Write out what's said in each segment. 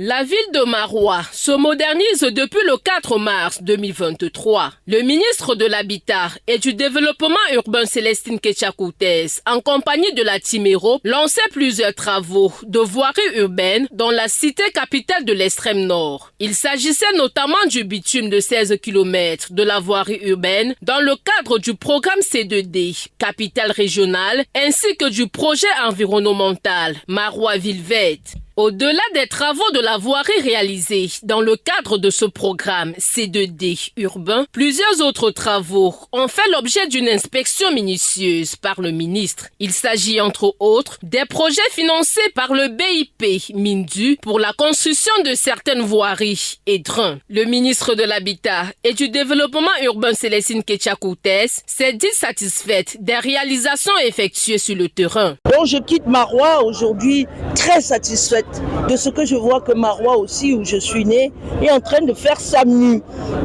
La ville de Maroua se modernise depuis le 4 mars 2023. Le ministre de l'Habitat et du Développement urbain Célestine Ketchakoutès, en compagnie de la Timéro, lançait plusieurs travaux de voirie urbaine dans la cité capitale de l'extrême nord. Il s'agissait notamment du bitume de 16 km de la voirie urbaine dans le cadre du programme C2D, capitale régionale, ainsi que du projet environnemental Maroua Ville Verte. Au-delà des travaux de la voirie réalisés dans le cadre de ce programme C2D urbain, plusieurs autres travaux ont fait l'objet d'une inspection minutieuse par le ministre. Il s'agit entre autres des projets financés par le BIP Mindu pour la construction de certaines voiries et drains. Le ministre de l'Habitat et du Développement urbain Célestine Ketchakoutès s'est dit satisfaite des réalisations effectuées sur le terrain. Donc je quitte Maroua aujourd'hui très satisfaite de ce que je vois que Maroua aussi, où je suis née, est en train de faire sa mue,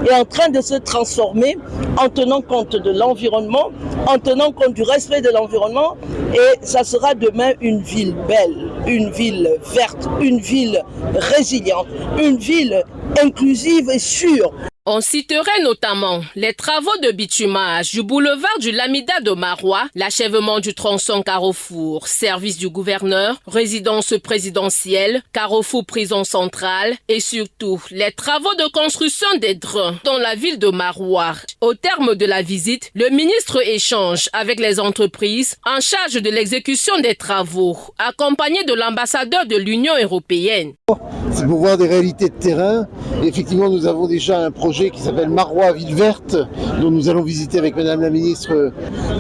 est en train de se transformer en tenant compte de l'environnement, en tenant compte du respect de l'environnement, et ça sera demain une ville belle, une ville verte, une ville résiliente, une ville inclusive et sûre. On citerait notamment les travaux de bitumage du boulevard du Lamida de Maroua, l'achèvement du tronçon Carrefour, service du gouverneur, résidence présidentielle, Carrefour prison centrale et surtout les travaux de construction des drains dans la ville de Maroua. Au terme de la visite, le ministre échange avec les entreprises en charge de l'exécution des travaux, accompagné de l'ambassadeur de l'Union européenne. C'est pour voir des réalités de terrain. Et effectivement, nous avons déjà un projet qui s'appelle Maroua Ville Verte, dont nous allons visiter avec Madame la Ministre.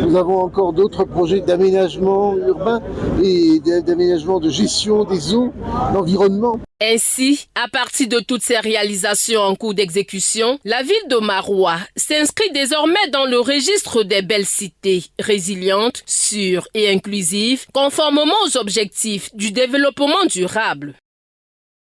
Nous avons encore d'autres projets d'aménagement urbain et d'aménagement de gestion des eaux, l'environnement. Ainsi, à partir de toutes ces réalisations en cours d'exécution, la ville de Maroua s'inscrit désormais dans le registre des belles cités résilientes, sûres et inclusives, conformément aux objectifs du développement durable.